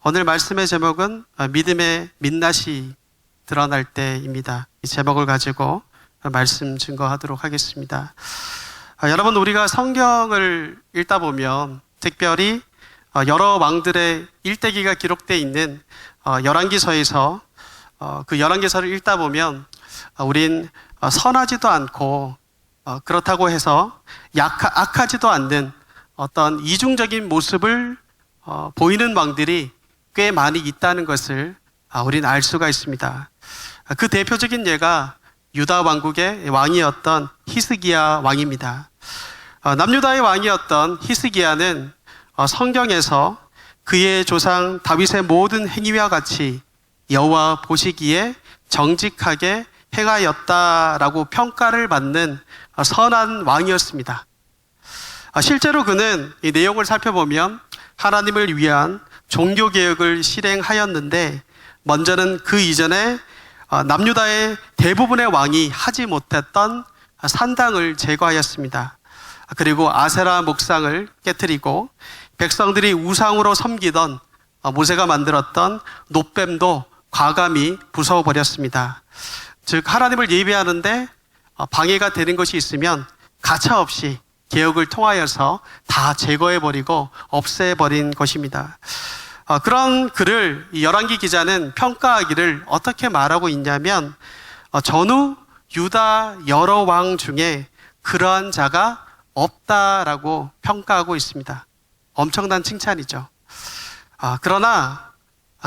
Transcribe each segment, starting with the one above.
오늘 말씀의 제목은 믿음의 민낯이 드러날 때입니다. 이 제목을 가지고 말씀 증거하도록 하겠습니다. 여러분, 우리가 성경을 읽다 보면 특별히 여러 왕들의 일대기가 기록되어 있는 열왕기서에서 그 열왕기서를 읽다 보면 우린 선하지도 않고 그렇다고 해서 악하지도 않는 어떤 이중적인 모습을 보이는 왕들이 꽤 많이 있다는 것을 우리는 알 수가 있습니다. 그 대표적인 예가 유다 왕국의 왕이었던 히스기야 왕입니다. 남유다의 왕이었던 히스기야는 성경에서 그의 조상 다윗의 모든 행위와 같이 여호와 보시기에 정직하게 행하였다라고 평가를 받는 선한 왕이었습니다. 실제로 그는 이 내용을 살펴보면 하나님을 위한 종교개혁을 실행하였는데, 먼저는 그 이전에 남유다의 대부분의 왕이 하지 못했던 산당을 제거하였습니다. 그리고 아세라 목상을 깨뜨리고 백성들이 우상으로 섬기던 모세가 만들었던 놋뱀도 과감히 부숴버렸습니다. 즉, 하나님을 예배하는데 방해가 되는 것이 있으면 가차없이 개혁을 통하여서 다 제거해버리고 없애버린 것입니다. 그런 그를 열왕기 기자는 평가하기를 어떻게 말하고 있냐면, 전후 유다 여러 왕 중에 그러한 자가 없다라고 평가하고 있습니다. 엄청난 칭찬이죠. 그러나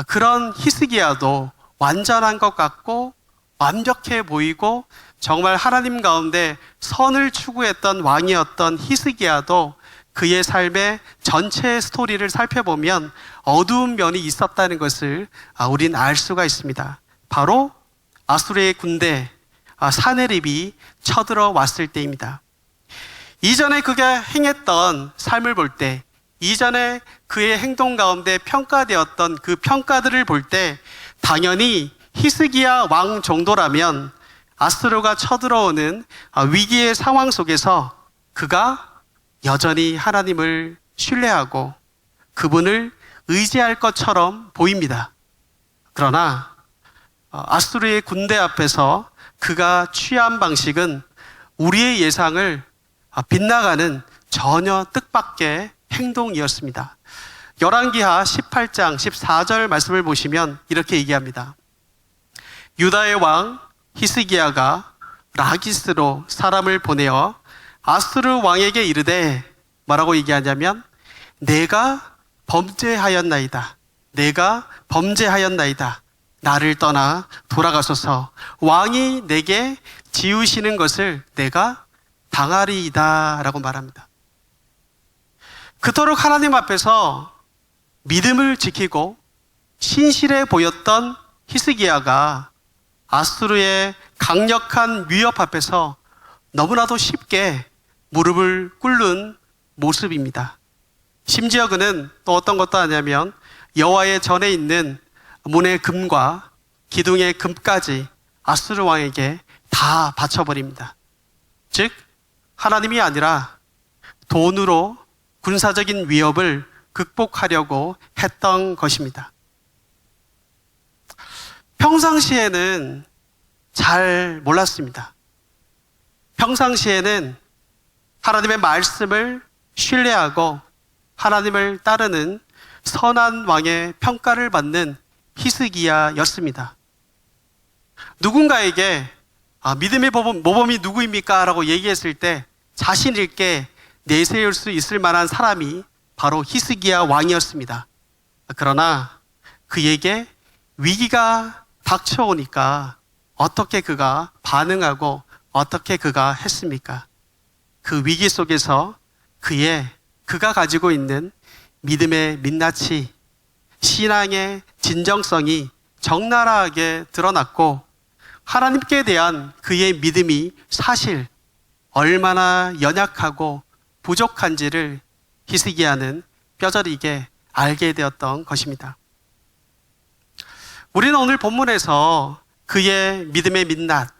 그런 히스기야도 완전한 것 같고 완벽해 보이고 정말 하나님 가운데 선을 추구했던 왕이었던 히스기야도 그의 삶의 전체 스토리를 살펴보면 어두운 면이 있었다는 것을 우린 알 수가 있습니다. 바로 아수르의 군대 사네립이 쳐들어왔을 때입니다. 이전에 그가 행했던 삶을 볼 때, 이전에 그의 행동 가운데 평가되었던 그 평가들을 볼 때 당연히 히스기야 왕 정도라면 아수르가 쳐들어오는 위기의 상황 속에서 그가 여전히 하나님을 신뢰하고 그분을 의지할 것처럼 보입니다. 그러나 아수르의 군대 앞에서 그가 취한 방식은 우리의 예상을 빗나가는 전혀 뜻밖의 행동이었습니다. 열왕기하 18장 14절 말씀을 보시면 이렇게 얘기합니다. 유다의 왕 히스기야가 라기스로 사람을 보내어 아수르 왕에게 이르되, 뭐라고 얘기하냐면, 내가 범죄하였나이다. 내가 범죄하였나이다. 나를 떠나 돌아가소서. 왕이 내게 지으시는 것을 내가 당하리이다 라고 말합니다. 그토록 하나님 앞에서 믿음을 지키고 신실해 보였던 히스기야가 아수르의 강력한 위협 앞에서 너무나도 쉽게 무릎을 꿇는 모습입니다. 심지어 그는 또 어떤 것도 아니냐면 여호와의 전에 있는 문의 금과 기둥의 금까지 아수르 왕에게 다 바쳐버립니다. 즉, 하나님이 아니라 돈으로 군사적인 위협을 극복하려고 했던 것입니다. 평상시에는 잘 몰랐습니다. 평상시에는 하나님의 말씀을 신뢰하고 하나님을 따르는 선한 왕의 평가를 받는 히스기야였습니다. 누군가에게 믿음의 모범이 누구입니까? 라고 얘기했을 때 자신 있게 내세울 수 있을 만한 사람이 바로 히스기야 왕이었습니다. 그러나 그에게 위기가 닥쳐오니까 어떻게 그가 반응하고 어떻게 그가 했습니까? 그 위기 속에서 그가 가지고 있는 믿음의 민낯이, 신앙의 진정성이 적나라하게 드러났고, 하나님께 대한 그의 믿음이 사실 얼마나 연약하고 부족한지를 히스기야는 뼈저리게 알게 되었던 것입니다. 우리는 오늘 본문에서 그의 믿음의 민낯,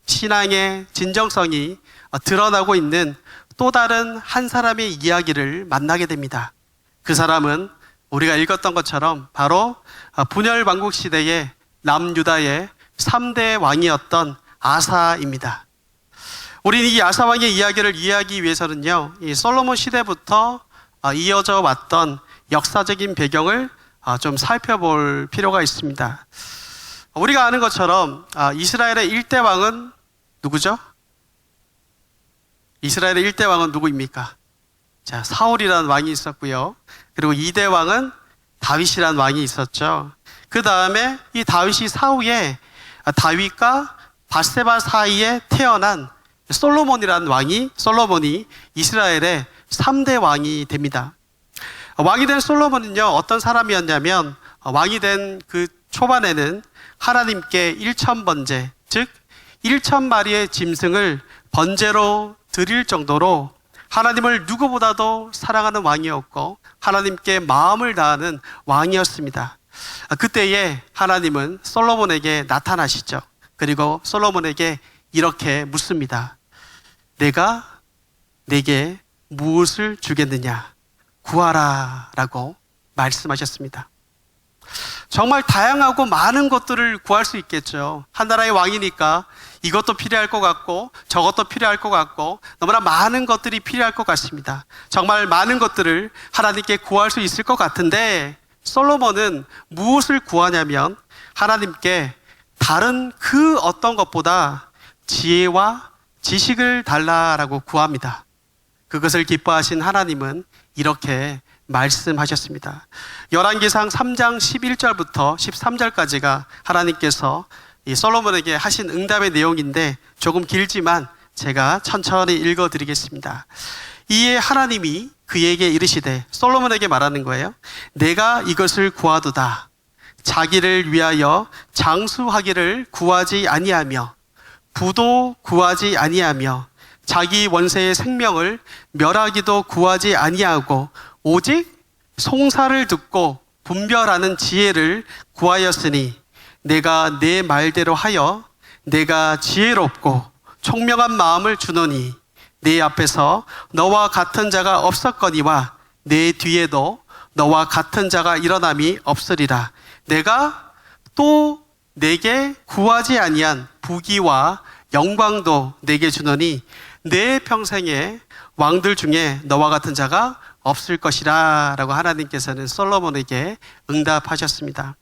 신앙의 진정성이 드러나고 있는 또 다른 한 사람의 이야기를 만나게 됩니다. 그 사람은 우리가 읽었던 것처럼 바로 분열 왕국 시대의 남유다의 3대 왕이었던 아사입니다. 우리는 이 아사 왕의 이야기를 이해하기 위해서는요, 이 솔로몬 시대부터 이어져 왔던 역사적인 배경을 좀 살펴볼 필요가 있습니다. 우리가 아는 것처럼 이스라엘의 1대 왕은 누구죠? 이스라엘의 1대 왕은 누구입니까? 자, 사울이라는 왕이 있었고요. 그리고 2대 왕은 다윗이라는 왕이 있었죠. 그 다음에 이 다윗이 사후에 다윗과 밧세바 사이에 태어난 솔로몬이 이스라엘의 3대 왕이 됩니다. 왕이 된 솔로몬은요, 어떤 사람이었냐면, 왕이 된 그 초반에는 하나님께 1,000번제, 즉 1,000마리의 짐승을 번제로 드릴 정도로 하나님을 누구보다도 사랑하는 왕이었고 하나님께 마음을 다하는 왕이었습니다. 그때에 하나님은 솔로몬에게 나타나시죠. 그리고 솔로몬에게 이렇게 묻습니다. 내가 내게 무엇을 주겠느냐? 구하라 라고 말씀하셨습니다. 정말 다양하고 많은 것들을 구할 수 있겠죠. 한 나라의 왕이니까 이것도 필요할 것 같고 저것도 필요할 것 같고 너무나 많은 것들이 필요할 것 같습니다. 정말 많은 것들을 하나님께 구할 수 있을 것 같은데 솔로몬은 무엇을 구하냐면 하나님께 다른 그 어떤 것보다 지혜와 지식을 달라라고 구합니다. 그것을 기뻐하신 하나님은 이렇게 말씀하셨습니다. 열왕기상 3장 11절부터 13절까지가 하나님께서 이 솔로몬에게 하신 응답의 내용인데 조금 길지만 제가 천천히 읽어드리겠습니다. 이에 하나님이 그에게 이르시되, 솔로몬에게 말하는 거예요. 내가 이것을 구하도다. 자기를 위하여 장수하기를 구하지 아니하며 부도 구하지 아니하며 자기 원세의 생명을 멸하기도 구하지 아니하고 오직 송사를 듣고 분별하는 지혜를 구하였으니 내가 내 말대로 하여 내가 지혜롭고 총명한 마음을 주노니 내 앞에서 너와 같은 자가 없었거니와 내 뒤에도 너와 같은 자가 일어남이 없으리라. 내가 또 내게 구하지 아니한 부귀와 영광도 내게 주노니 내 평생에 왕들 중에 너와 같은 자가 없을 것이라 라고 하나님께서는 솔로몬에게 응답하셨습니다.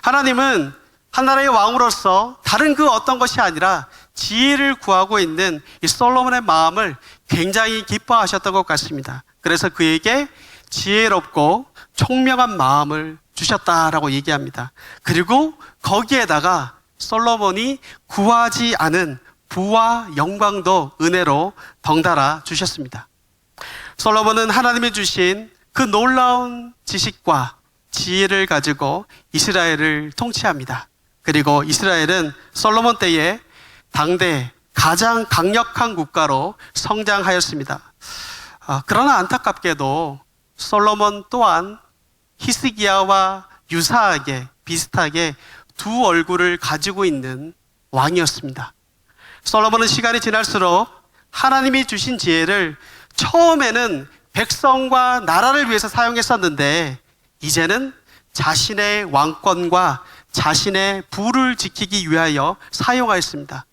하나님은 한 나라의 왕으로서 다른 그 어떤 것이 아니라 지혜를 구하고 있는 이 솔로몬의 마음을 굉장히 기뻐하셨던 것 같습니다. 그래서 그에게 지혜롭고 총명한 마음을 주셨다라고 얘기합니다. 그리고 거기에다가 솔로몬이 구하지 않은 부와 영광도 은혜로 덩달아 주셨습니다. 솔로몬은 하나님이 주신 그 놀라운 지식과 지혜를 가지고 이스라엘을 통치합니다. 그리고 이스라엘은 솔로몬 때에 당대 가장 강력한 국가로 성장하였습니다. 그러나 안타깝게도 솔로몬 또한 히스기야와 유사하게 비슷하게 두 얼굴을 가지고 있는 왕이었습니다. 솔로몬은 시간이 지날수록 하나님이 주신 지혜를 처음에는 백성과 나라를 위해서 사용했었는데 이제는 자신의 왕권과 자신의 부를 지키기 위하여 사용하였습니다.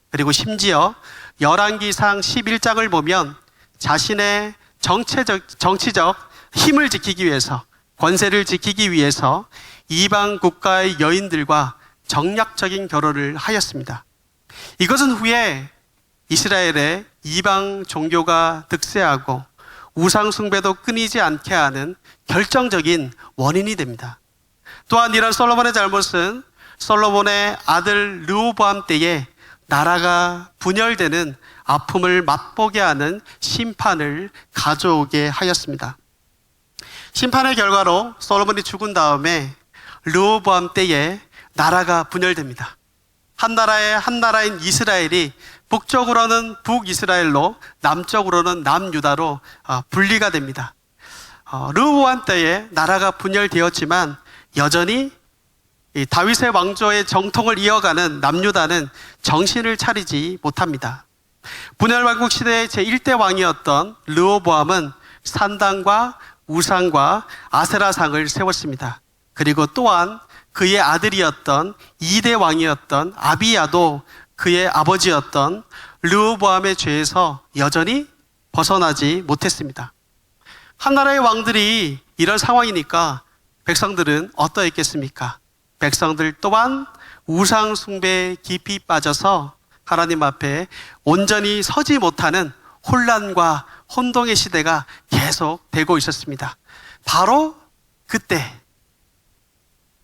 그리고 심지어 열왕기상 11장을 보면 자신의 정치적 힘을 지키기 위해서, 권세를 지키기 위해서 이방 국가의 여인들과 정략적인 결혼을 하였습니다. 이것은 후에 이스라엘의 이방 종교가 득세하고 우상 숭배도 끊이지 않게 하는 결정적인 원인이 됩니다. 또한 이런 솔로몬의 잘못은 솔로몬의 아들 르호보암 때에 나라가 분열되는 아픔을 맛보게 하는 심판을 가져오게 하였습니다. 심판의 결과로 솔로몬이 죽은 다음에 르호보암 때에 나라가 분열됩니다. 한 나라인 이스라엘이 북쪽으로는 북이스라엘로, 남쪽으로는 남유다로 분리가 됩니다. 르호보암 때에 나라가 분열되었지만 여전히 이 다윗의 왕조의 정통을 이어가는 남유다는 정신을 차리지 못합니다. 분열왕국 시대의 제1대 왕이었던 르호보암은 산당과 우상과 아세라상을 세웠습니다. 그리고 또한 그의 아들이었던 2대 왕이었던 아비야도 그의 아버지였던 르호보암의 죄에서 여전히 벗어나지 못했습니다. 한 나라의 왕들이 이런 상황이니까 백성들은 어떠했겠습니까? 백성들 또한 우상 숭배에 깊이 빠져서 하나님 앞에 온전히 서지 못하는 혼란과 혼동의 시대가 계속 되고 있었습니다. 바로 그때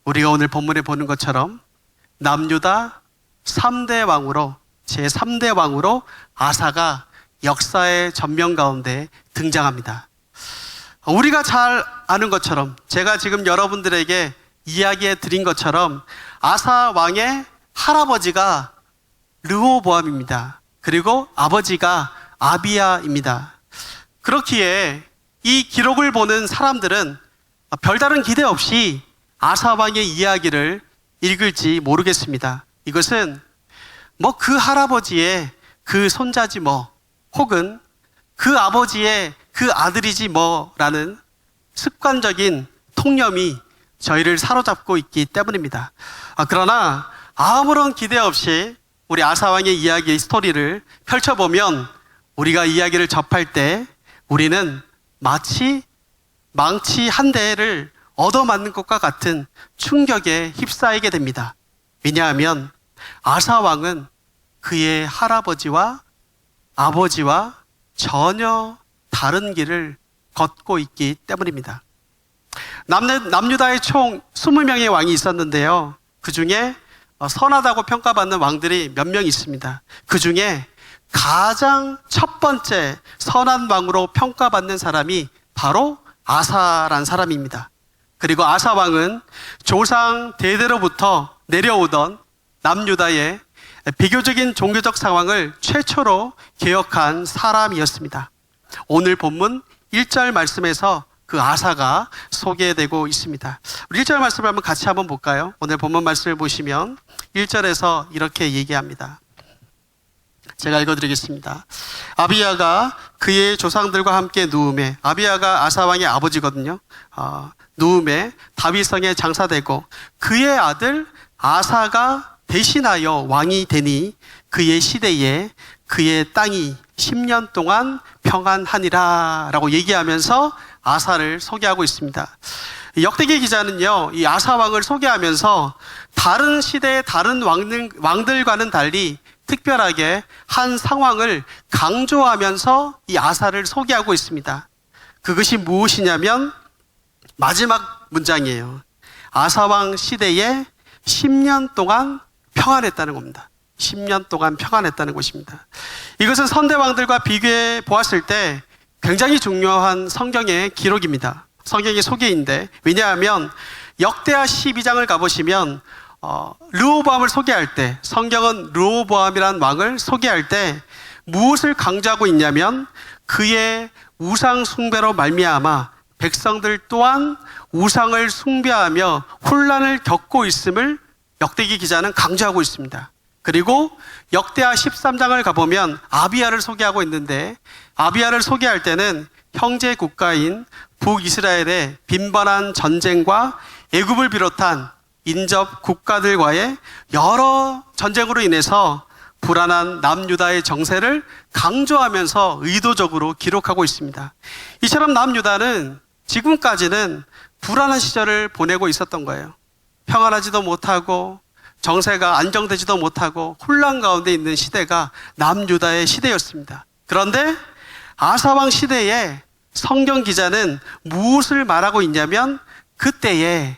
우리가 오늘 본문에 보는 것처럼 남유다 3대 왕으로 제3대 왕으로 아사가 역사의 전면 가운데 등장합니다. 우리가 잘 아는 것처럼 제가 지금 여러분들에게 이야기해 드린 것처럼 아사 왕의 할아버지가 르호보암입니다. 그리고 아버지가 아비야입니다. 그렇기에 이 기록을 보는 사람들은 별다른 기대 없이 아사 왕의 이야기를 읽을지 모르겠습니다. 이것은 뭐 그 할아버지의 그 손자지 뭐, 혹은 그 아버지의 그 아들이지 뭐라는 습관적인 통념이 저희를 사로잡고 있기 때문입니다. 그러나 아무런 기대 없이 우리 아사왕의 이야기 스토리를 펼쳐보면 우리가 이야기를 접할 때 우리는 마치 망치 한 대를 얻어맞는 것과 같은 충격에 휩싸이게 됩니다. 왜냐하면 아사왕은 그의 할아버지와 아버지와 전혀 다른 길을 걷고 있기 때문입니다. 남유다에 총 20명의 왕이 있었는데요. 그 중에 선하다고 평가받는 왕들이 몇 명 있습니다. 그 중에 가장 첫 번째 선한 왕으로 평가받는 사람이 바로 아사란 사람입니다. 그리고 아사 왕은 조상 대대로부터 내려오던 남유다의 비교적인 종교적 상황을 최초로 개혁한 사람이었습니다. 오늘 본문 1절 말씀에서 그 아사가 소개되고 있습니다. 우리 1절 말씀을 한번 같이 한번 볼까요? 오늘 본문 말씀을 보시면 1절에서 이렇게 얘기합니다. 제가 읽어드리겠습니다. 아비야가 그의 조상들과 함께 누움에, 아비야가 아사왕의 아버지거든요. 누움에 다윗성에 장사되고 그의 아들 아사가 대신하여 왕이 되니 그의 시대에 그의 땅이 10년 동안 평안하니라 라고 얘기하면서 아사를 소개하고 있습니다. 역대기 기자는요, 이 아사 왕을 소개하면서 다른 시대의 다른 왕들과는 달리 특별하게 한 상황을 강조하면서 이 아사를 소개하고 있습니다. 그것이 무엇이냐면 마지막 문장이에요. 아사 왕 시대에 10년 동안 평안했다는 겁니다. 10년 동안 평안했다는 것입니다. 이것은 선대왕들과 비교해 보았을 때 굉장히 중요한 성경의 기록입니다. 성경의 소개인데, 왜냐하면 역대하 12장을 가보시면 르호보암을 소개할 때, 성경은 르호보암이라는 왕을 소개할 때 무엇을 강조하고 있냐면 그의 우상 숭배로 말미암아 백성들 또한 우상을 숭배하며 혼란을 겪고 있음을 역대기 기자는 강조하고 있습니다. 그리고 역대하 13장을 가보면 아비야를 소개하고 있는데, 아비야를 소개할 때는 형제 국가인 북이스라엘의 빈번한 전쟁과 애굽을 비롯한 인접 국가들과의 여러 전쟁으로 인해서 불안한 남유다의 정세를 강조하면서 의도적으로 기록하고 있습니다. 이처럼 남유다는 지금까지는 불안한 시절을 보내고 있었던 거예요. 평안하지도 못하고 정세가 안정되지도 못하고 혼란 가운데 있는 시대가 남유다의 시대였습니다. 그런데 아사왕 시대에 성경 기자는 무엇을 말하고 있냐면 그때에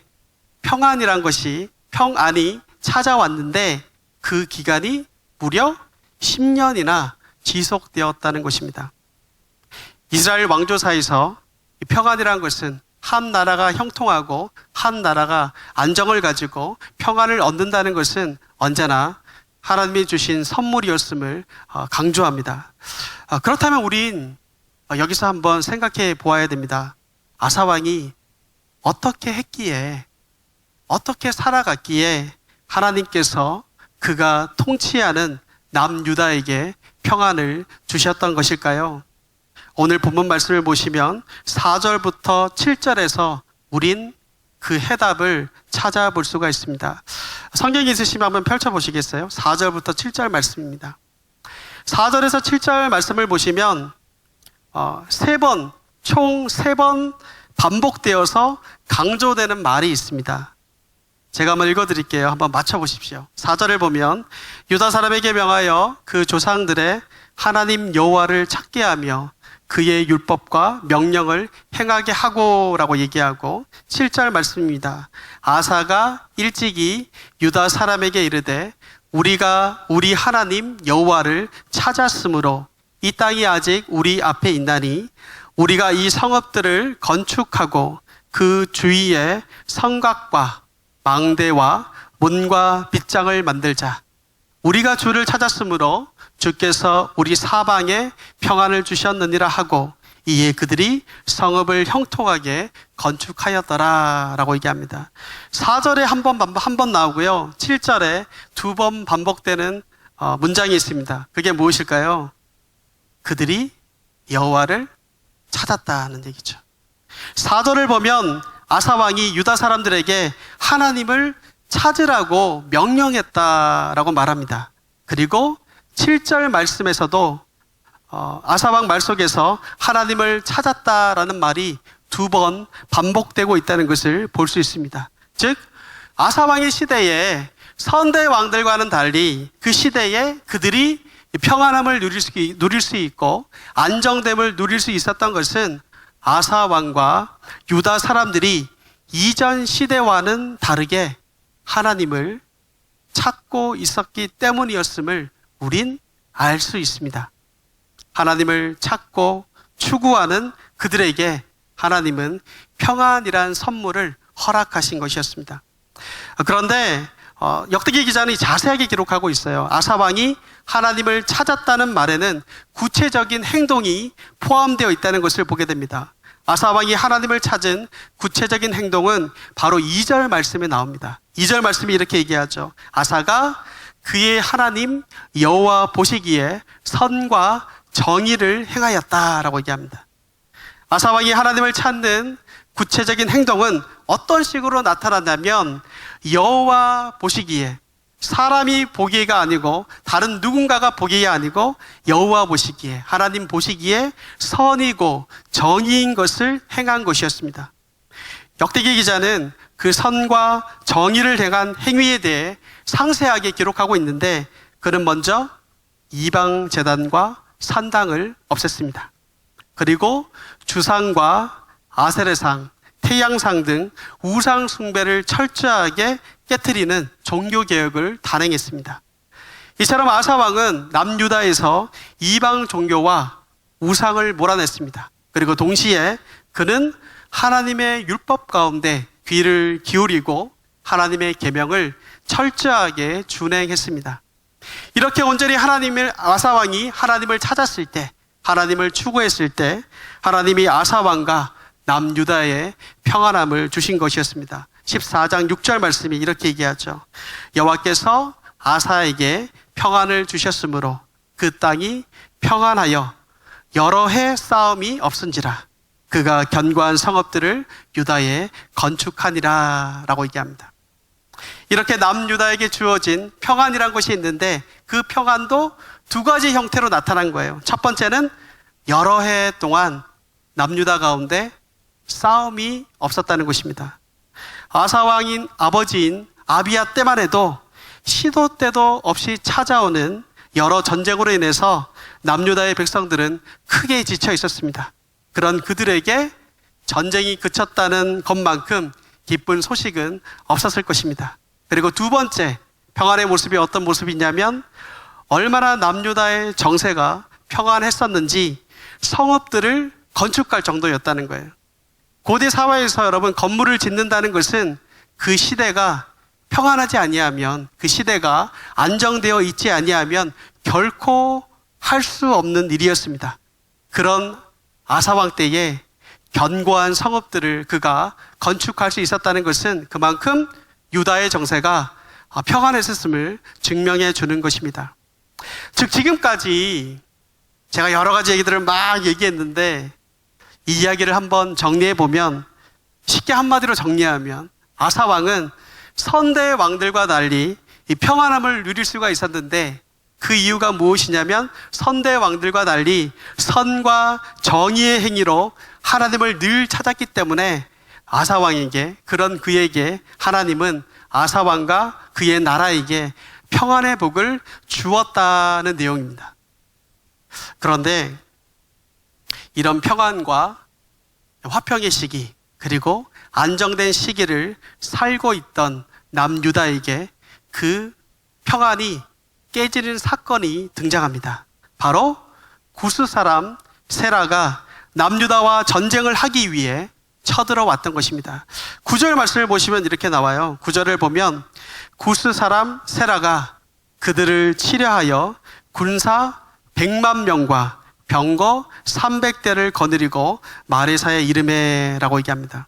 평안이란 것이 평안이 찾아왔는데 그 기간이 무려 10년이나 지속되었다는 것입니다. 이스라엘 왕조사에서 평안이란 것은 한 나라가 형통하고 한 나라가 안정을 가지고 평안을 얻는다는 것은 언제나 하나님이 주신 선물이었음을 강조합니다. 그렇다면 우린 여기서 한번 생각해 보아야 됩니다. 아사왕이 어떻게 했기에, 어떻게 살아갔기에 하나님께서 그가 통치하는 남유다에게 평안을 주셨던 것일까요? 오늘 본문 말씀을 보시면 4절부터 7절에서 우린 그 해답을 찾아볼 수가 있습니다. 성경이 있으시면 한번 펼쳐보시겠어요? 4절부터 7절 말씀입니다. 4절에서 7절 말씀을 보시면 총 세 번 반복되어서 강조되는 말이 있습니다. 제가 한번 읽어드릴게요. 한번 맞춰보십시오. 4절을 보면 유다 사람에게 명하여 그 조상들의 하나님 여호와를 찾게 하며 그의 율법과 명령을 행하게 하고라고 얘기하고 7절 말씀입니다. 아사가 일찍이 유다 사람에게 이르되 우리가 우리 하나님 여호와를 찾았으므로 이 땅이 아직 우리 앞에 있나니 우리가 이 성읍들을 건축하고 그 주위에 성곽과 망대와 문과 빗장을 만들자. 우리가 주를 찾았으므로 주께서 우리 사방에 평안을 주셨느니라 하고 이에 그들이 성읍을 형통하게 건축하였더라 라고 얘기합니다. 4절에 한 번 나오고요. 7절에 2번 반복되는 문장이 있습니다. 그게 무엇일까요? 그들이 여호와를 찾았다는 얘기죠. 4절을 보면 아사왕이 유다 사람들에게 하나님을 찾으라고 명령했다라고 말합니다. 그리고 7절 말씀에서도 아사왕 말 속에서 하나님을 찾았다라는 말이 2번 반복되고 있다는 것을 볼 수 있습니다. 즉 아사왕의 시대에 선대 왕들과는 달리 그 시대에 그들이 평안함을 누릴 수 있고 안정됨을 누릴 수 있었던 것은 아사왕과 유다 사람들이 이전 시대와는 다르게 하나님을 찾고 있었기 때문이었음을 우린 알 수 있습니다. 하나님을 찾고 추구하는 그들에게 하나님은 평안이란 선물을 허락하신 것이었습니다. 그런데 역대기 기자는 자세하게 기록하고 있어요. 아사왕이 하나님을 찾았다는 말에는 구체적인 행동이 포함되어 있다는 것을 보게 됩니다. 아사왕이 하나님을 찾은 구체적인 행동은 바로 2절 말씀에 나옵니다. 2절 말씀이 이렇게 얘기하죠. 아사가 그의 하나님 여호와 보시기에 선과 정의를 행하였다라고 얘기합니다. 아사왕이 하나님을 찾는 구체적인 행동은 어떤 식으로 나타났냐면 여호와 보시기에, 사람이 보기가 아니고 다른 누군가가 보기가 아니고 여호와 보시기에, 하나님 보시기에 선이고 정의인 것을 행한 것이었습니다. 역대기 기자는 그 선과 정의를 행한 행위에 대해 상세하게 기록하고 있는데 그는 먼저 이방 제단과 산당을 없앴습니다. 그리고 주상과 아세레상, 태양상 등 우상 숭배를 철저하게 깨트리는 종교개혁을 단행했습니다. 이처럼 아사왕은 남유다에서 이방 종교와 우상을 몰아냈습니다. 그리고 동시에 그는 하나님의 율법 가운데 귀를 기울이고 하나님의 계명을 철저하게 준행했습니다. 이렇게 온전히 아사왕이 하나님을 찾았을 때, 하나님을 추구했을 때 하나님이 아사왕과 남유다에 평안함을 주신 것이었습니다. 14장 6절 말씀이 이렇게 얘기하죠. 여호와께서 아사에게 평안을 주셨으므로 그 땅이 평안하여 여러 해 싸움이 없은지라 그가 견고한 성읍들을 유다에 건축하니라 라고 얘기합니다. 이렇게 남유다에게 주어진 평안이란 것이 있는데 그 평안도 2가지 형태로 나타난 거예요. 첫 번째는 여러 해 동안 남유다 가운데 싸움이 없었다는 것입니다. 아사왕인 아버지인 아비야 때만 해도 시도 때도 없이 찾아오는 여러 전쟁으로 인해서 남유다의 백성들은 크게 지쳐 있었습니다. 그런 그들에게 전쟁이 그쳤다는 것만큼 기쁜 소식은 없었을 것입니다. 그리고 2번째 평안의 모습이 어떤 모습이냐면 얼마나 남유다의 정세가 평안했었는지 성읍들을 건축할 정도였다는 거예요. 고대 사회에서 여러분 건물을 짓는다는 것은 그 시대가 평안하지 아니하면, 그 시대가 안정되어 있지 아니하면 결코 할 수 없는 일이었습니다. 그런 아사왕 때에 견고한 성읍들을 그가 건축할 수 있었다는 것은 그만큼 유다의 정세가 평안했었음을 증명해 주는 것입니다. 즉 지금까지 제가 여러 가지 얘기들을 막 얘기했는데 이 이야기를 한번 정리해 보면, 쉽게 한마디로 정리하면 아사 왕은 선대 왕들과 달리 이 평안함을 누릴 수가 있었는데, 그 이유가 무엇이냐면 선대 왕들과 달리 선과 정의의 행위로 하나님을 늘 찾았기 때문에 아사 왕에게, 그런 그에게 하나님은 아사 왕과 그의 나라에게 평안의 복을 주었다는 내용입니다. 그런데 이런 평안과 화평의 시기, 그리고 안정된 시기를 살고 있던 남유다에게 그 평안이 깨지는 사건이 등장합니다. 바로 구스 사람 세라가 남유다와 전쟁을 하기 위해 쳐들어왔던 것입니다. 9절 말씀을 보시면 이렇게 나와요. 9절을 보면 구스 사람 세라가 그들을 치려하여 군사 100만 명과 병거 300대를 거느리고 마레사의 이름에라고 얘기합니다.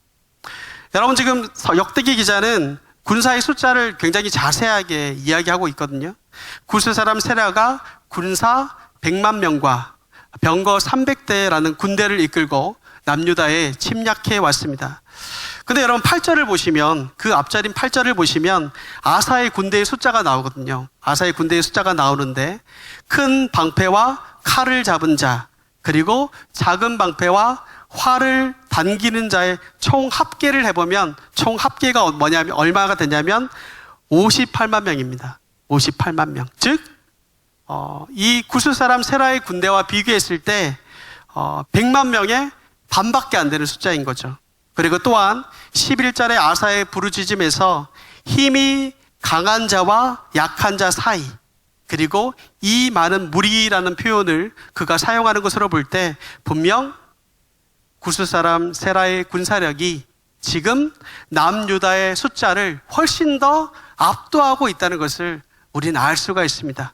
여러분, 지금 역대기 기자는 군사의 숫자를 굉장히 자세하게 이야기하고 있거든요. 구스 사람 세라가 군사 100만 명과 병거 300대라는 군대를 이끌고 남유다에 침략해 왔습니다. 근데 여러분 8절을 보시면, 그 앞자리인 8절을 보시면 아사의 군대의 숫자가 나오거든요. 아사의 군대의 숫자가 나오는데, 큰 방패와 칼을 잡은 자, 그리고 작은 방패와 활을 당기는 자의 총 합계를 해보면, 총 합계가 뭐냐면, 얼마가 되냐면 58만 명입니다. 58만 명. 즉, 이 구스 사람 세라의 군대와 비교했을 때 100만 명의 반밖에 안 되는 숫자인 거죠. 그리고 또한 11절의 아사의 부르짖음에서 힘이 강한 자와 약한 자 사이, 그리고 이 많은 무리라는 표현을 그가 사용하는 것으로 볼 때 분명 구스 사람 세라의 군사력이 지금 남유다의 숫자를 훨씬 더 압도하고 있다는 것을 우리는 알 수가 있습니다.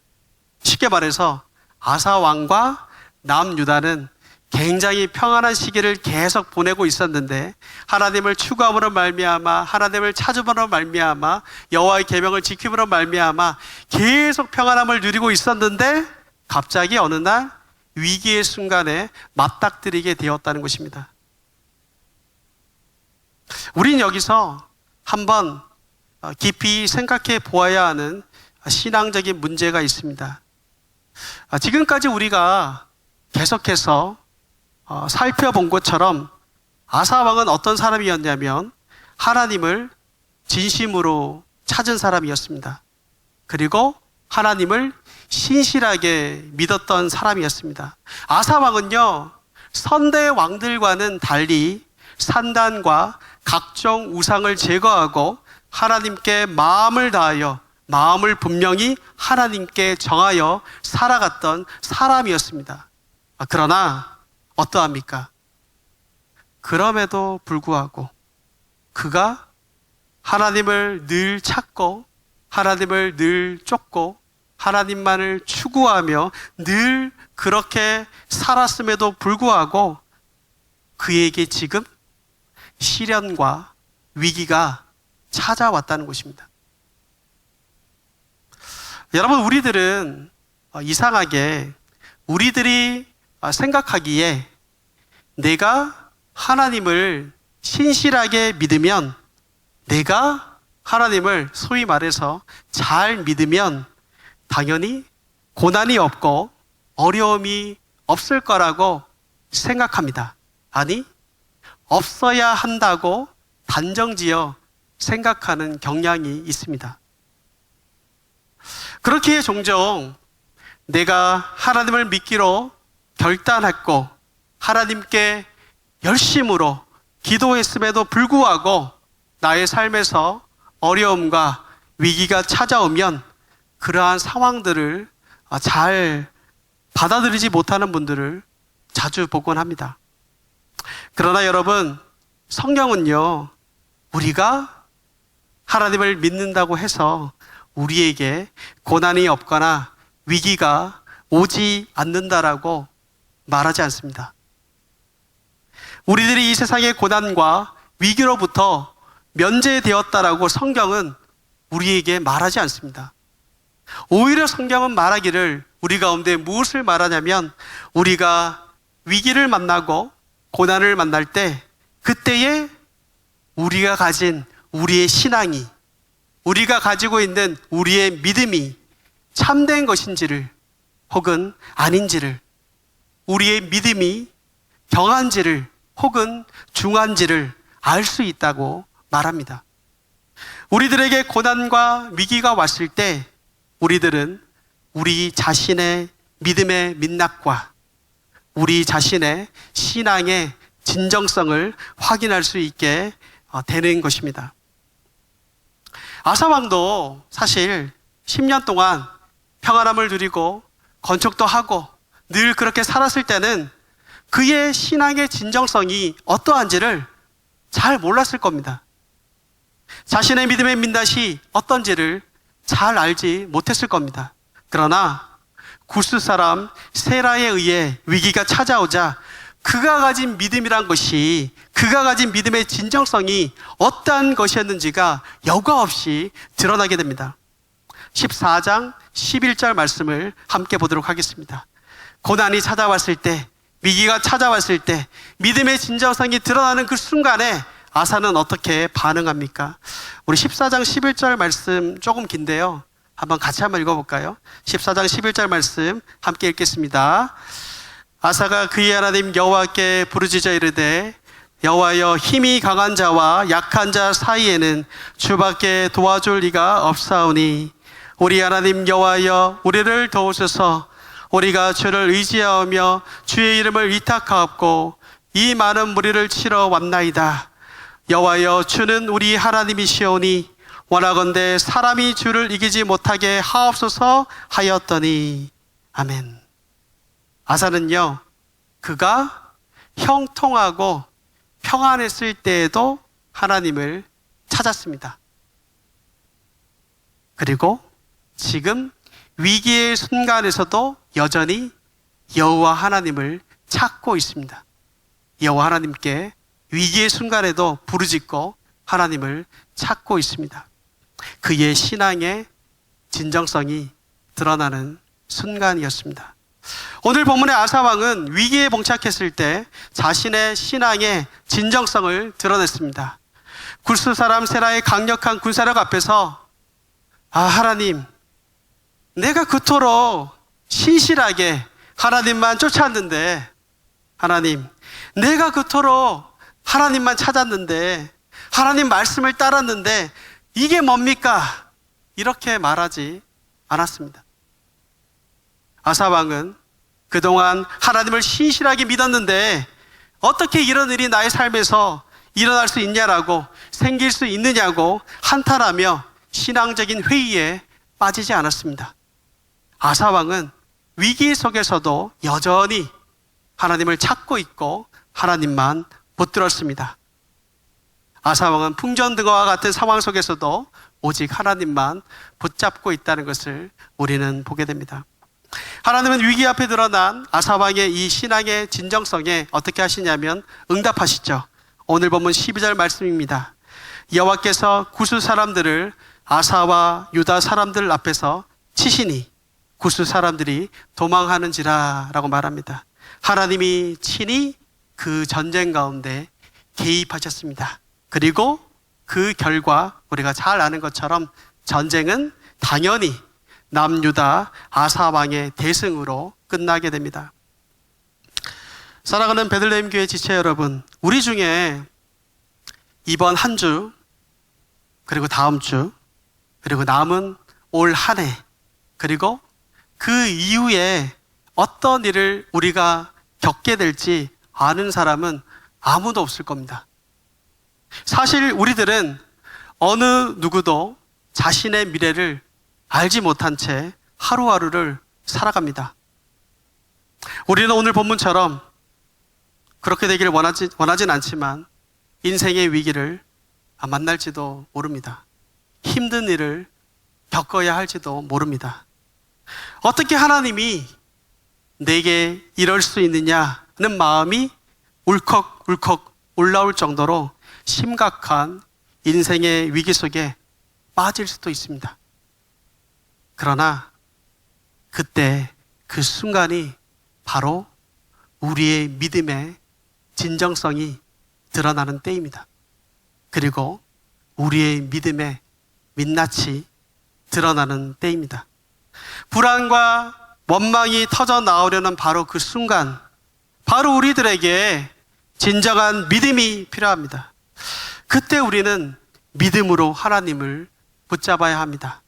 쉽게 말해서 아사 왕과 남유다는 굉장히 평안한 시기를 계속 보내고 있었는데, 하나님을 추구함으로 말미암아, 하나님을 찾음으로 말미암아, 여호와의 계명을 지킴으로 말미암아 계속 평안함을 누리고 있었는데, 갑자기 어느 날 위기의 순간에 맞닥뜨리게 되었다는 것입니다. 우린 여기서 한번 깊이 생각해 보아야 하는 신앙적인 문제가 있습니다. 지금까지 우리가 계속해서 살펴본 것처럼 아사 왕은 어떤 사람이었냐면 하나님을 진심으로 찾은 사람이었습니다. 그리고 하나님을 신실하게 믿었던 사람이었습니다. 아사 왕은요, 선대 왕들과는 달리 산단과 각종 우상을 제거하고 하나님께 마음을 다하여, 마음을 분명히 하나님께 정하여 살아갔던 사람이었습니다. 그러나 어떠합니까? 그럼에도 불구하고 그가 하나님을 늘 찾고, 하나님을 늘 쫓고, 하나님만을 추구하며 늘 그렇게 살았음에도 불구하고 그에게 지금 시련과 위기가 찾아왔다는 것입니다. 여러분, 우리들은 이상하게 우리들이 생각하기에 내가 하나님을 신실하게 믿으면, 내가 하나님을 소위 말해서 잘 믿으면 당연히 고난이 없고 어려움이 없을 거라고 생각합니다. 아니, 없어야 한다고 단정지어 생각하는 경향이 있습니다. 그렇기에 종종 내가 하나님을 믿기로 결단했고 하나님께 열심으로 기도했음에도 불구하고 나의 삶에서 어려움과 위기가 찾아오면 그러한 상황들을 잘 받아들이지 못하는 분들을 자주 보곤 합니다. 그러나 여러분, 성경은요, 우리가 하나님을 믿는다고 해서 우리에게 고난이 없거나 위기가 오지 않는다라고 말하지 않습니다. 우리들이 이 세상의 고난과 위기로부터 면제되었다라고 성경은 우리에게 말하지 않습니다. 오히려 성경은 말하기를 우리 가운데 무엇을 말하냐면 우리가 위기를 만나고 고난을 만날 때 그때에 우리가 가진 우리의 신앙이, 우리가 가지고 있는 우리의 믿음이 참된 것인지를 혹은 아닌지를, 우리의 믿음이 경한지를 혹은 중한지를 알 수 있다고 말합니다. 우리들에게 고난과 위기가 왔을 때 우리들은 우리 자신의 믿음의 민낯과 우리 자신의 신앙의 진정성을 확인할 수 있게 되는 것입니다. 아사왕도 사실 10년 동안 평안함을 누리고 건축도 하고 늘 그렇게 살았을 때는 그의 신앙의 진정성이 어떠한지를 잘 몰랐을 겁니다. 자신의 믿음의 민낯이 어떤지를 잘 알지 못했을 겁니다. 그러나 구스 사람 세라에 의해 위기가 찾아오자 그가 가진 믿음이란 것이, 그가 가진 믿음의 진정성이 어떠한 것이었는지가 여과 없이 드러나게 됩니다. 14장 11절 말씀을 함께 보도록 하겠습니다. 고난이 찾아왔을 때, 위기가 찾아왔을 때 믿음의 진정성이 드러나는 그 순간에 아사는 어떻게 반응합니까? 우리 14장 11절 말씀 조금 긴데요, 한번 같이 한번 읽어볼까요? 14장 11절 말씀 함께 읽겠습니다. 아사가 그의 하나님 여호와께 부르짖어 이르되 여호와여, 힘이 강한 자와 약한 자 사이에는 주밖에 도와줄 이가 없사오니 우리 하나님 여호와여, 우리를 도우소서. 우리가 주를 의지하며 주의 이름을 위탁하옵고 이 많은 무리를 치러 왔나이다. 여호와여, 주는 우리 하나님이시오니 원하건대 사람이 주를 이기지 못하게 하옵소서 하였더니. 아멘. 아사는요, 그가 형통하고 평안했을 때에도 하나님을 찾았습니다. 그리고 지금 위기의 순간에서도 여전히 여호와 하나님을 찾고 있습니다. 여호와 하나님께 위기의 순간에도 부르짖고 하나님을 찾고 있습니다. 그의 신앙의 진정성이 드러나는 순간이었습니다. 오늘 본문의 아사왕은 위기에 봉착했을 때 자신의 신앙의 진정성을 드러냈습니다. 구스 사람 세라의 강력한 군사력 앞에서 하나님, 내가 그토록 신실하게 하나님만 쫓았는데, 하나님, 내가 그토록 하나님만 찾았는데, 하나님 말씀을 따랐는데 이게 뭡니까? 이렇게 말하지 않았습니다. 아사왕은 그동안 하나님을 신실하게 믿었는데 어떻게 이런 일이 나의 삶에서 일어날 수 있냐라고, 생길 수 있느냐고 한탄하며 신앙적인 회의에 빠지지 않았습니다. 아사왕은 위기 속에서도 여전히 하나님을 찾고 있고 하나님만 붙들었습니다. 아사왕은 풍전등화와 같은 상황 속에서도 오직 하나님만 붙잡고 있다는 것을 우리는 보게 됩니다. 하나님은 위기 앞에 드러난 아사왕의 이 신앙의 진정성에 어떻게 하시냐면 응답하시죠. 오늘 본문 12절 말씀입니다. 여호와께서 구스 사람들을 아사와 유다 사람들 앞에서 치시니 구스 사람들이 도망하는지라 라고 말합니다. 하나님이 친히 그 전쟁 가운데 개입하셨습니다. 그리고 그 결과 우리가 잘 아는 것처럼 전쟁은 당연히 남유다 아사왕의 대승으로 끝나게 됩니다. 사랑하는 베들레헴 교회 지체 여러분, 우리 중에 이번 한 주, 그리고 다음 주, 그리고 남은 올 한 해, 그리고 그 이후에 어떤 일을 우리가 겪게 될지 아는 사람은 아무도 없을 겁니다. 사실 우리들은 어느 누구도 자신의 미래를 알지 못한 채 하루하루를 살아갑니다. 우리는 오늘 본문처럼 그렇게 되기를 원하진 않지만 인생의 위기를 만날지도 모릅니다. 힘든 일을 겪어야 할지도 모릅니다. 어떻게 하나님이 내게 이럴 수 있느냐는 마음이 울컥울컥 올라올 정도로 심각한 인생의 위기 속에 빠질 수도 있습니다. 그러나 그때 그 순간이 바로 우리의 믿음의 진정성이 드러나는 때입니다. 그리고 우리의 믿음의 민낯이 드러나는 때입니다. 불안과 원망이 터져 나오려는 바로 그 순간, 바로 우리들에게 진정한 믿음이 필요합니다. 그때 우리는 믿음으로 하나님을 붙잡아야 합니다.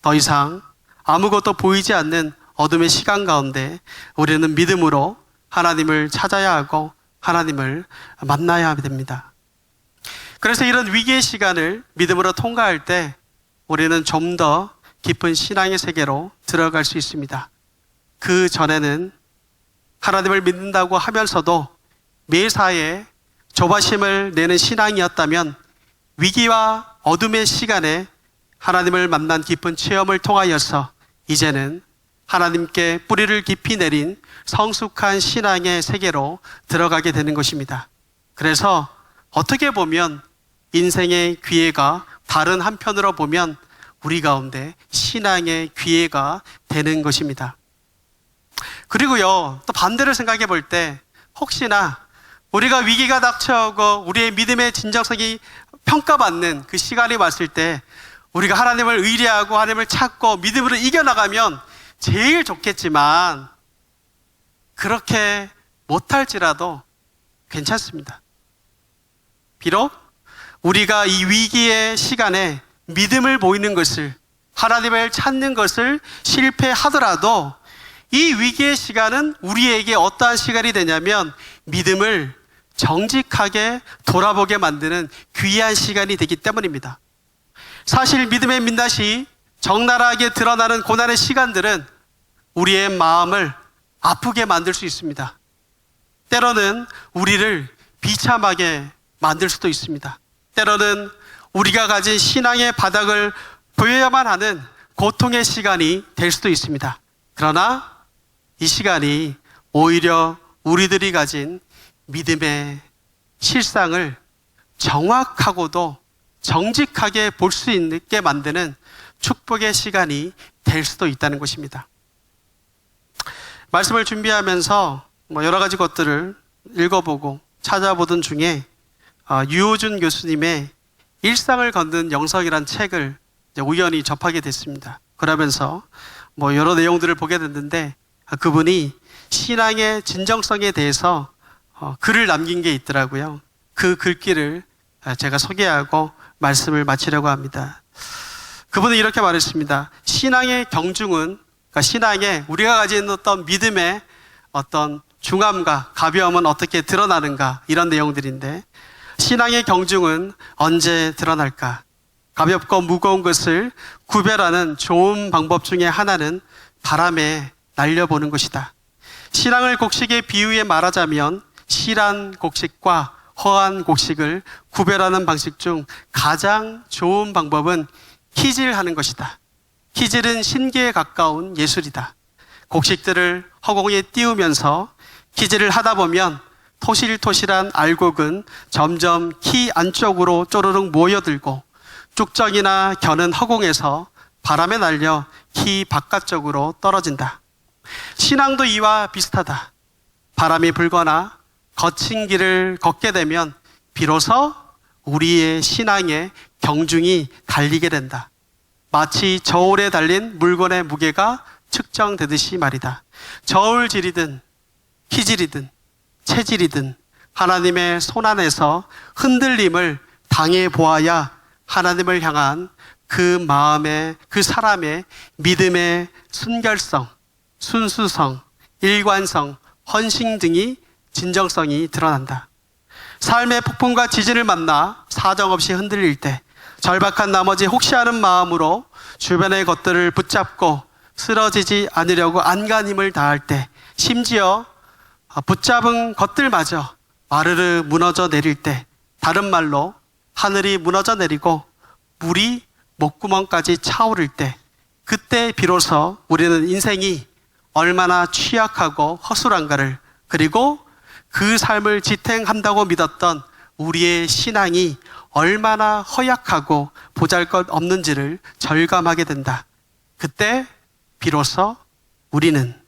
더 이상 아무것도 보이지 않는 어둠의 시간 가운데 우리는 믿음으로 하나님을 찾아야 하고 하나님을 만나야 됩니다. 그래서 이런 위기의 시간을 믿음으로 통과할 때 우리는 좀 더 깊은 신앙의 세계로 들어갈 수 있습니다. 그 전에는 하나님을 믿는다고 하면서도 매사에 조바심을 내는 신앙이었다면 위기와 어둠의 시간에 하나님을 만난 깊은 체험을 통하여서 이제는 하나님께 뿌리를 깊이 내린 성숙한 신앙의 세계로 들어가게 되는 것입니다. 그래서 어떻게 보면 인생의 기회가 다른 한편으로 보면 우리 가운데 신앙의 기회가 되는 것입니다. 그리고요, 또 반대로 생각해 볼 때 혹시나 우리가 위기가 닥쳐오고 우리의 믿음의 진정성이 평가받는 그 시간이 왔을 때 우리가 하나님을 의뢰하고 하나님을 찾고 믿음으로 이겨나가면 제일 좋겠지만 그렇게 못할지라도 괜찮습니다. 비록 우리가 이 위기의 시간에 믿음을 보이는 것을, 하나님을 찾는 것을 실패하더라도 이 위기의 시간은 우리에게 어떠한 시간이 되냐면 믿음을 정직하게 돌아보게 만드는 귀한 시간이 되기 때문입니다. 사실 믿음의 민낯이 적나라하게 드러나는 고난의 시간들은 우리의 마음을 아프게 만들 수 있습니다. 때로는 우리를 비참하게 만들 수도 있습니다. 때로는 우리가 가진 신앙의 바닥을 보여야만 하는 고통의 시간이 될 수도 있습니다. 그러나 이 시간이 오히려 우리들이 가진 믿음의 실상을 정확하고도 정직하게 볼 수 있게 만드는 축복의 시간이 될 수도 있다는 것입니다. 말씀을 준비하면서 여러 가지 것들을 읽어보고 찾아보던 중에 유호준 교수님의 일상을 걷는 영성이란 책을 우연히 접하게 됐습니다. 그러면서 여러 내용들을 보게 됐는데 그분이 신앙의 진정성에 대해서 글을 남긴 게 있더라고요. 그 글귀를 제가 소개하고 말씀을 마치려고 합니다. 그분은 이렇게 말했습니다. 신앙의 경중은, 그러니까 신앙에 우리가 가진 어떤 믿음의 어떤 중함과 가벼움은 어떻게 드러나는가, 이런 내용들인데, 신앙의 경중은 언제 드러날까? 가볍고 무거운 것을 구별하는 좋은 방법 중에 하나는 바람에 날려보는 것이다. 신앙을 곡식에 비유해 말하자면 실한 곡식과 허한 곡식을 구별하는 방식 중 가장 좋은 방법은 키질하는 것이다. 키질은 신기에 가까운 예술이다. 곡식들을 허공에 띄우면서 키질을 하다 보면 토실토실한 알곡은 점점 키 안쪽으로 쪼르륵 모여들고 쭉정이나 겨는 허공에서 바람에 날려 키 바깥쪽으로 떨어진다. 신앙도 이와 비슷하다. 바람이 불거나 거친 길을 걷게 되면 비로소 우리의 신앙의 경중이 달리게 된다. 마치 저울에 달린 물건의 무게가 측정되듯이 말이다. 저울질이든 키질이든 체질이든 하나님의 손안에서 흔들림을 당해 보아야 하나님을 향한 그 마음의, 그 사람의 믿음의 순결성, 순수성, 일관성, 헌신 등이 진정성이 드러난다. 삶의 폭풍과 지진을 만나 사정없이 흔들릴 때 절박한 나머지 혹시 하는 마음으로 주변의 것들을 붙잡고 쓰러지지 않으려고 안간힘을 다할 때, 심지어 붙잡은 것들마저 와르르 무너져 내릴 때, 다른 말로 하늘이 무너져 내리고 물이 목구멍까지 차오를 때, 그때 비로소 우리는 인생이 얼마나 취약하고 허술한가를, 그리고 그 삶을 지탱한다고 믿었던 우리의 신앙이 얼마나 허약하고 보잘것없는지를 절감하게 된다. 그때 비로소 우리는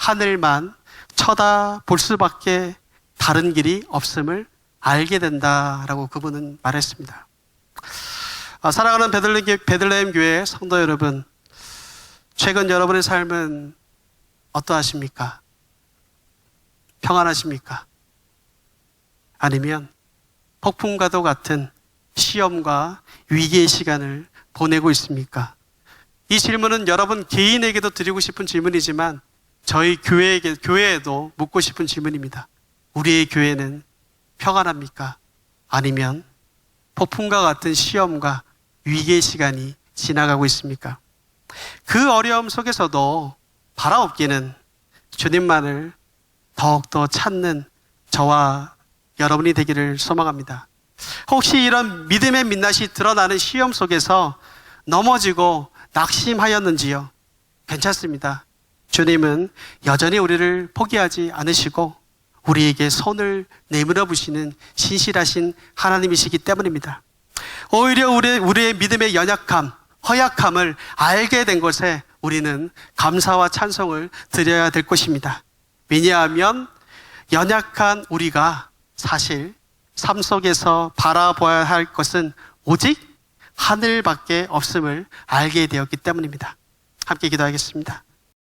하늘만 쳐다볼 수밖에 다른 길이 없음을 알게 된다라고 그분은 말했습니다. 사랑하는 베들레헴 교회 성도 여러분, 최근 여러분의 삶은 어떠하십니까? 평안하십니까? 아니면 폭풍과도 같은 시험과 위기의 시간을 보내고 있습니까? 이 질문은 여러분 개인에게도 드리고 싶은 질문이지만 저희 교회에도 묻고 싶은 질문입니다. 우리의 교회는 평안합니까? 아니면 폭풍과 같은 시험과 위기의 시간이 지나가고 있습니까? 그 어려움 속에서도 바라옵기는 주님만을 더욱더 찾는 저와 여러분이 되기를 소망합니다. 혹시 이런 믿음의 민낯이 드러나는 시험 속에서 넘어지고 낙심하였는지요? 괜찮습니다. 주님은 여전히 우리를 포기하지 않으시고 우리에게 손을 내밀어 보시는 신실하신 하나님이시기 때문입니다. 오히려 우리의 믿음의 연약함, 허약함을 알게 된 것에 우리는 감사와 찬송을 드려야 될 것입니다. 왜냐하면 연약한 우리가 사실 삶 속에서 바라봐야 할 것은 오직 하늘밖에 없음을 알게 되었기 때문입니다. 함께 기도하겠습니다.